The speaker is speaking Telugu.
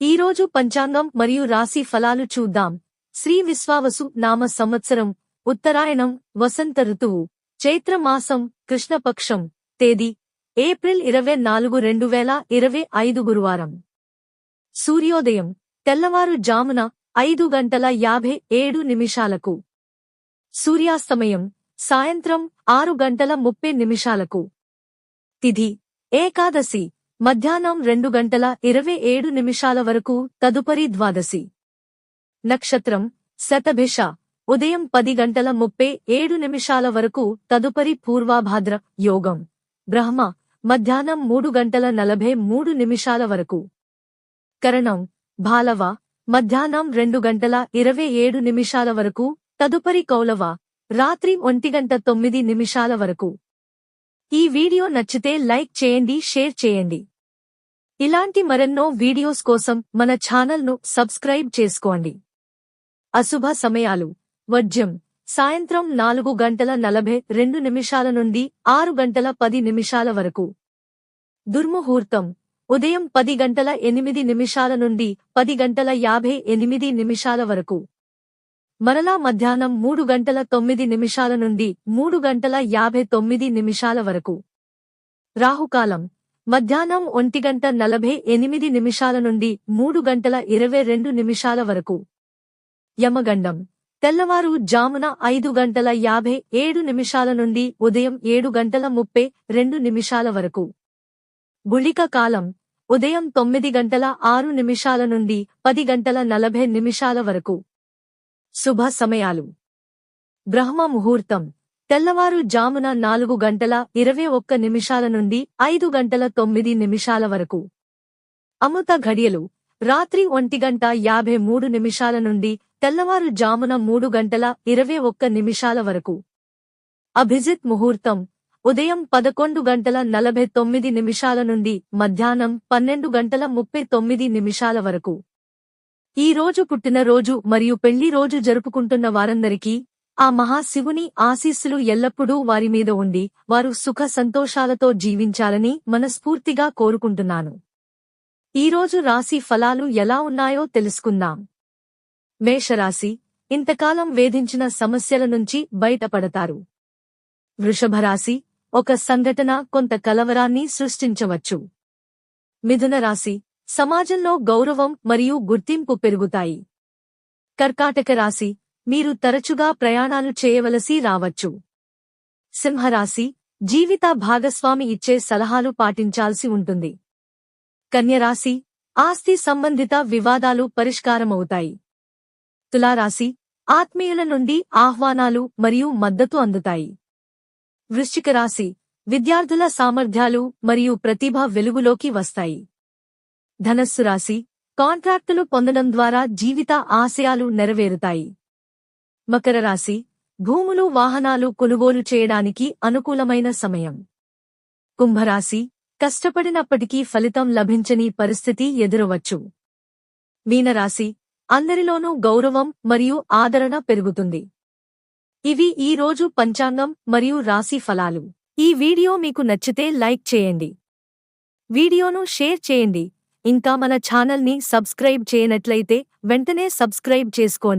ఈరోజు పంచాంగం మరియు రాశి ఫలాలు చూద్దాం. శ్రీ విశ్వావసు నామ సంవత్సరం, ఉత్తరాయణం, వసంత ఋతువు, చైత్రమాసం, కృష్ణపక్షం, తేదీ ఏప్రిల్ 24, 2025 గురువారం. సూర్యోదయం తెల్లవారు జామున 5:57 సూర్యాస్తమయం సాయంత్రం 6:30 తిథి ఏకాదశి మధ్యాహ్నం 2:27 వరకు, తదుపరి ద్వాదశి. నక్షత్రం శతభిష ఉదయం 10:37 వరకు, తదుపరి పూర్వాభాద్ర. యోగం బ్రహ్మ మధ్యాహ్నం 3:43 వరకు. కరణం భాలవ మధ్యాహ్నం 2:27 వరకు, తదుపరి కౌలవ రాత్రి 1:09 వరకు. ఈ వీడియో నచ్చితే లైక్ చేయండి, షేర్ చేయండి. ఇలాంటి మరెన్నో వీడియోస్ కోసం మన ఛానల్ను సబ్స్క్రైబ్ చేసుకోండి. అశుభ సమయాలు వర్జ్యం సాయంత్రం 4:42 నుండి 6:10 వరకు. దుర్ముహూర్తం ఉదయం 10:08 నుండి 10:58 వరకు. మరలా మధ్యాహ్నం 3:09 నుండి 3:59 వరకు. రాహుకాలం మధ్యాహ్నం 1:48 నుండి 3:22 వరకు. యమగండం తెల్లవారు జామున 5:57 నుండి ఉదయం 7:32 వరకు. గుళిక కాలం ఉదయం 9:06 నుండి 10:40 వరకు. శుభ సమయాలు బ్రహ్మ ముహూర్తం తెల్లవారు జామున 4:21 నుండి 5:09 వరకు. అమృత ఘడియలు రాత్రి 1:53 నుండి తెల్లవారు జామున 3:21 వరకు. అభిజిత్ ముహూర్తం ఉదయం 11:49 నుండి మధ్యాహ్నం 12:39 వరకు. ఈ రోజు పుట్టినరోజు మరియు పెళ్లి రోజు జరుపుకుంటున్న వారందరికీ ఆ మహాశివుని ఆశీస్సులు ఎల్లప్పుడూ వారి మీద ఉండి వారు సుఖ సంతోషాలతో జీవించాలని మనస్ఫూర్తిగా కోరుకుంటున్నాను. ఈరోజు రాశి ఫలాలు ఎలా ఉన్నాయో తెలుసుకుందాం. మేషరాశి ఇంతకాలం వేధించిన సమస్యల నుంచి బయటపడతారు. వృషభరాశి ఒక సంఘటన కొంత కలవరాన్ని సృష్టించవచ్చు. మిథున రాశి సమాజంలో గౌరవం మరియు గుర్తింపు పెరుగుతాయి. కర్కాటక రాశి మీరు తరచుగా ప్రయాణాలు చేయవలసి రావచ్చు. సింహరాశి జీవిత భాగస్వామి ఇచ్చే సలహాలు పాటించాల్సి ఉంటుంది. కన్యరాశి ఆస్తి సంబంధిత వివాదాలు పరిష్కారమవుతాయి. తులారాశి ఆత్మీయుల నుండి ఆహ్వానాలు మరియు మద్దతు అందుతాయి. వృశ్చిక రాశి విద్యార్థుల సామర్థ్యాలు మరియు ప్రతిభ వెలుగులోకి వస్తాయి. ధనస్సు రాశి కాంట్రాక్టులు పొందడం ద్వారా జీవిత ఆశయాలు నెరవేరుతాయి. మకర రాశి భూములు వాహనాలు కొనుగోలు చేయడానికి అనుకూలమైన సమయం. కుంభరాశి కష్టపడినప్పటికీ ఫలితం లభించని పరిస్థితి ఎదురవచ్చు. మీనరాశి అందరిలోనూ గౌరవం మరియు ఆదరణ పెరుగుతుంది. ఇవి ఈ రోజు పంచాంగం మరియు రాశి ఫలాలు. ఈ వీడియో మీకు నచ్చితే లైక్ చేయండి. వీడియోను షేర్ చేయండి. ఇంకా మన ఛానల్ని సబ్స్క్రైబ్ చేయనట్లయితే వెంటనే సబ్స్క్రైబ్ చేసుకోండి.